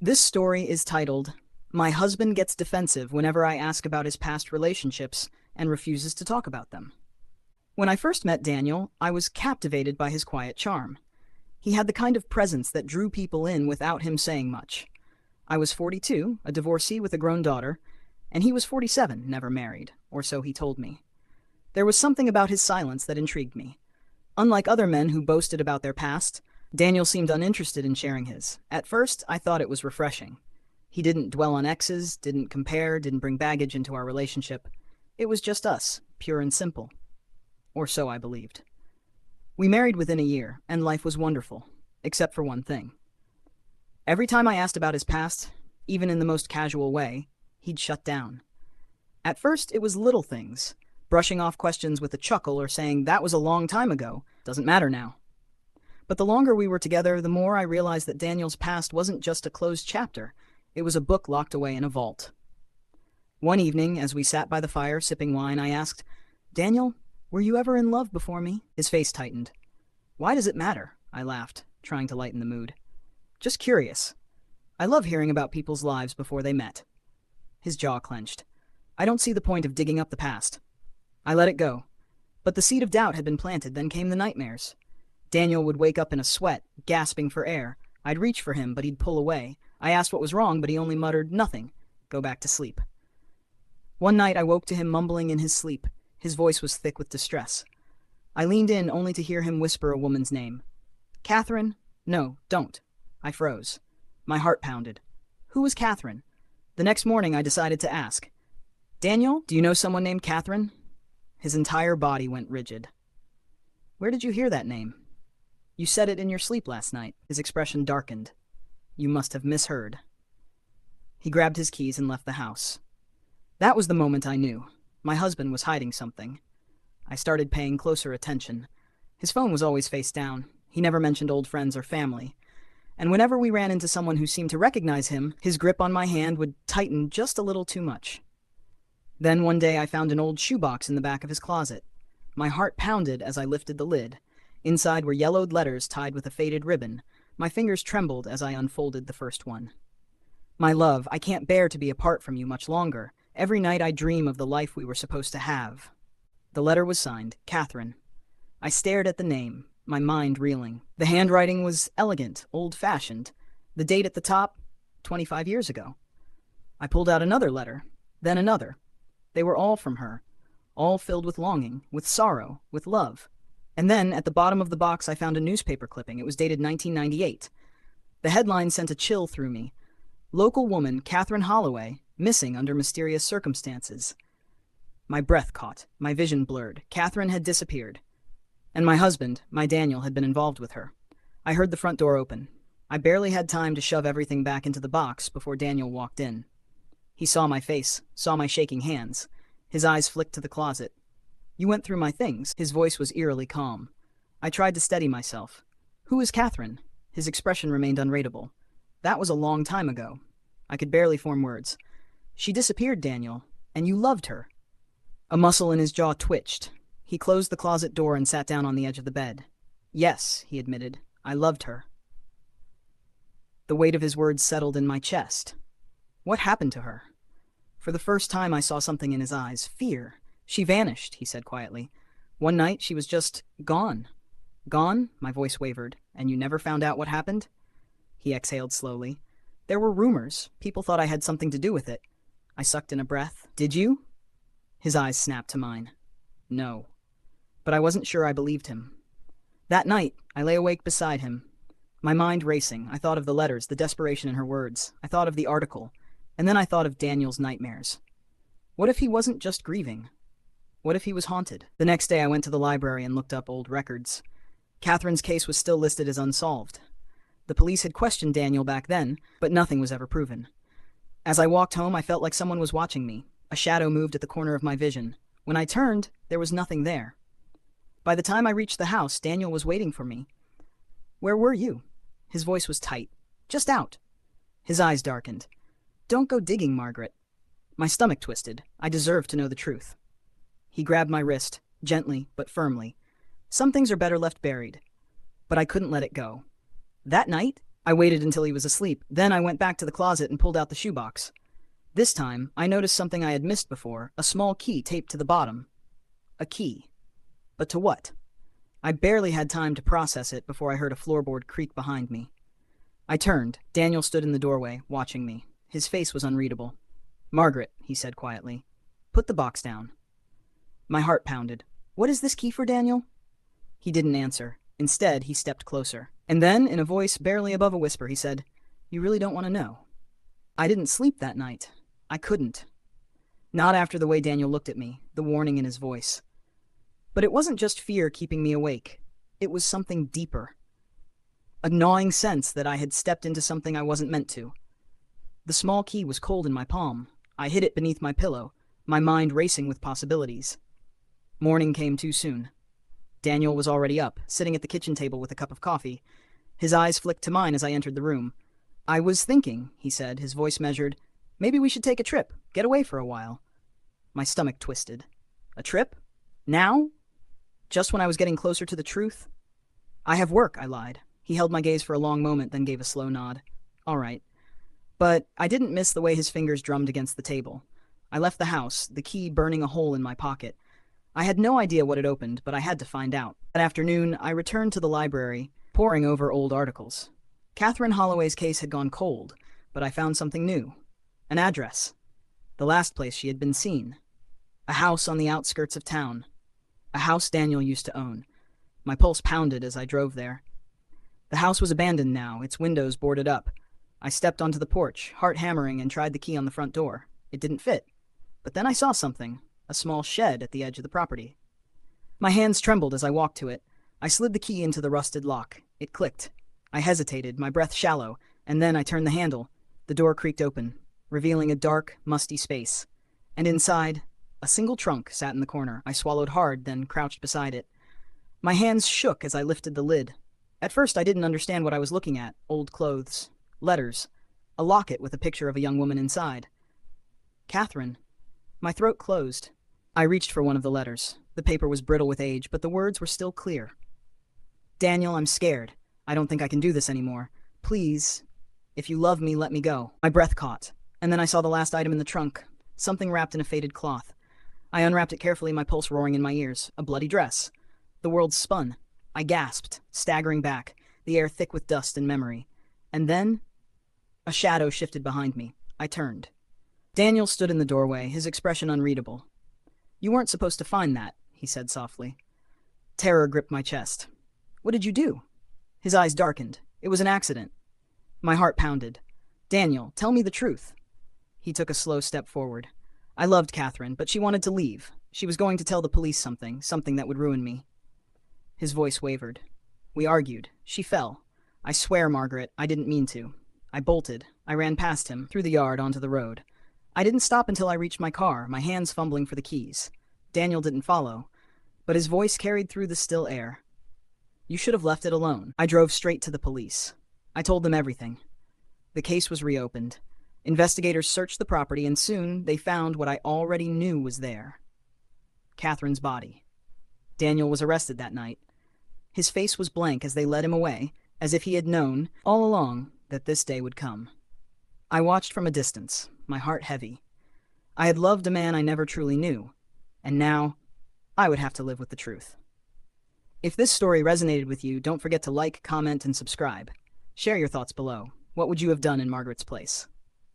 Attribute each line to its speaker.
Speaker 1: This story is titled, My Husband Gets Defensive Whenever I Ask About His Past Relationships and Refuses to Talk About Them. When I first met Daniel, I was captivated by his quiet charm. He had the kind of presence that drew people in without him saying much. I was 42, a divorcee with a grown daughter, and he was 47, never married, or so he told me. There was something about his silence that intrigued me. Unlike other men who boasted about their past, Daniel seemed uninterested in sharing his. At first, I thought it was refreshing. He didn't dwell on exes, didn't compare, didn't bring baggage into our relationship. It was just us, pure and simple. Or so I believed. We married within a year, and life was wonderful, except for one thing. Every time I asked about his past, even in the most casual way, he'd shut down. At first, it was little things, brushing off questions with a chuckle or saying, "That was a long time ago, doesn't matter now." But the longer we were together, the more I realized that Daniel's past wasn't just a closed chapter. It was a book locked away in a vault. One evening, as we sat by the fire sipping wine, I asked, "Daniel, were you ever in love before me?" His face tightened. "Why does it matter?" I laughed, trying to lighten the mood. "Just curious. I love hearing about people's lives before they met." His jaw clenched. "I don't see the point of digging up the past." I let it go. But the seed of doubt had been planted, then came the nightmares. Daniel would wake up in a sweat, gasping for air. I'd reach for him, but he'd pull away. I asked what was wrong, but he only muttered, "Nothing. Go back to sleep." One night I woke to him mumbling in his sleep. His voice was thick with distress. I leaned in only to hear him whisper a woman's name. "Catherine? No, don't." I froze. My heart pounded. Who was Catherine? The next morning I decided to ask. "Daniel, do you know someone named Catherine?" His entire body went rigid. "Where did you hear that name?" "You said it in your sleep last night." His expression darkened. "You must have misheard." He grabbed his keys and left the house. That was the moment I knew. My husband was hiding something. I started paying closer attention. His phone was always face down. He never mentioned old friends or family. And whenever we ran into someone who seemed to recognize him, his grip on my hand would tighten just a little too much. Then one day I found an old shoebox in the back of his closet. My heart pounded as I lifted the lid. Inside were yellowed letters tied with a faded ribbon. My fingers trembled as I unfolded the first one. "My love, I can't bear to be apart from you much longer. Every night I dream of the life we were supposed to have." The letter was signed, Catherine. I stared at the name, my mind reeling. The handwriting was elegant, old-fashioned. The date at the top, 25 years ago. I pulled out another letter, then another. They were all from her, all filled with longing, with sorrow, with love. And then, at the bottom of the box, I found a newspaper clipping. It was dated 1998. The headline sent a chill through me. "Local woman, Catherine Holloway, missing under mysterious circumstances." My breath caught, my vision blurred. Catherine had disappeared. And my husband, my Daniel, had been involved with her. I heard the front door open. I barely had time to shove everything back into the box before Daniel walked in. He saw my face, saw my shaking hands. His eyes flicked to the closet. "You went through my things." His voice was eerily calm. I tried to steady myself. "Who is Catherine?" His expression remained unreadable. "That was a long time ago." I could barely form words. "She disappeared, Daniel, and you loved her." A muscle in his jaw twitched. He closed the closet door and sat down on the edge of the bed. "Yes," he admitted, "I loved her." The weight of his words settled in my chest. What happened to her? For the first time I saw something in his eyes, fear. "She vanished," he said quietly. "One night she was just gone." "Gone?" My voice wavered. "And you never found out what happened?" He exhaled slowly. "There were rumors. People thought I had something to do with it." I sucked in a breath. "Did you?" His eyes snapped to mine. "No." But I wasn't sure I believed him. That night, I lay awake beside him, my mind racing. I thought of the letters, the desperation in her words. I thought of the article. And then I thought of Daniel's nightmares. What if he wasn't just grieving? What if he was haunted? The next day I went to the library and looked up old records. Catherine's case was still listed as unsolved. The police had questioned Daniel back then, but nothing was ever proven. As I walked home, I felt like someone was watching me. A shadow moved at the corner of my vision. When I turned, there was nothing there. By the time I reached the house, Daniel was waiting for me. "Where were you?" His voice was tight. "Just out." His eyes darkened. "Don't go digging, Margaret." My stomach twisted. I deserved to know the truth. He grabbed my wrist, gently but firmly. "Some things are better left buried." But I couldn't let it go. That night, I waited until he was asleep. Then I went back to the closet and pulled out the shoebox. This time, I noticed something I had missed before, a small key taped to the bottom. A key. But to what? I barely had time to process it before I heard a floorboard creak behind me. I turned. Daniel stood in the doorway, watching me. His face was unreadable. "Margaret," he said quietly, "put the box down." My heart pounded. "What is this key for, Daniel?" He didn't answer. Instead, he stepped closer. And then, in a voice barely above a whisper, he said, "You really don't want to know." I didn't sleep that night. I couldn't. Not after the way Daniel looked at me, the warning in his voice. But it wasn't just fear keeping me awake. It was something deeper. A gnawing sense that I had stepped into something I wasn't meant to. The small key was cold in my palm. I hid it beneath my pillow, my mind racing with possibilities. Morning came too soon. Daniel was already up, sitting at the kitchen table with a cup of coffee. His eyes flicked to mine as I entered the room. "I was thinking," he said, his voice measured, "maybe we should take a trip, get away for a while." My stomach twisted. A trip? Now? Just when I was getting closer to the truth? "I have work," I lied. He held my gaze for a long moment, then gave a slow nod. "All right." But I didn't miss the way his fingers drummed against the table. I left the house, the key burning a hole in my pocket. I had no idea what had opened, but I had to find out. That afternoon, I returned to the library, poring over old articles. Catherine Holloway's case had gone cold, but I found something new. An address. The last place she had been seen. A house on the outskirts of town. A house Daniel used to own. My pulse pounded as I drove there. The house was abandoned now, its windows boarded up. I stepped onto the porch, heart hammering, and tried the key on the front door. It didn't fit. But then I saw something, a small shed at the edge of the property. My hands trembled as I walked to it. I slid the key into the rusted lock. It clicked. I hesitated, my breath shallow, and then I turned the handle. The door creaked open, revealing a dark, musty space. And inside, a single trunk sat in the corner. I swallowed hard, then crouched beside it. My hands shook as I lifted the lid. At first, I didn't understand what I was looking at. Old clothes. Letters. A locket with a picture of a young woman inside. Catherine. My throat closed. I reached for one of the letters. The paper was brittle with age, but the words were still clear. "Daniel, I'm scared. I don't think I can do this anymore. Please, if you love me, let me go." My breath caught, and then I saw the last item in the trunk, something wrapped in a faded cloth. I unwrapped it carefully, my pulse roaring in my ears. A bloody dress. The world spun. I gasped, staggering back, the air thick with dust and memory. And then, a shadow shifted behind me. I turned. Daniel stood in the doorway, his expression unreadable. "You weren't supposed to find that," he said softly. Terror gripped my chest. "What did you do?" His eyes darkened. "It was an accident." My heart pounded. "Daniel, tell me the truth." He took a slow step forward. "I loved Catherine, but she wanted to leave. She was going to tell the police something that would ruin me." His voice wavered. "We argued. She fell. I swear, Margaret, I didn't mean to. I bolted. I ran past him, through the yard, onto the road. I didn't stop until I reached my car, my hands fumbling for the keys. Daniel didn't follow, but his voice carried through the still air. You should have left it alone. I drove straight to the police. I told them everything. The case was reopened. Investigators searched the property, and soon they found what I already knew was there. Catherine's body. Daniel was arrested that night. His face was blank as they led him away, as if he had known, all along, that this day would come. I watched from a distance, my heart heavy. I had loved a man I never truly knew, and now I would have to live with the truth. If this story resonated with you, don't forget to like, comment, and subscribe. Share your thoughts below. What would you have done in Margaret's place?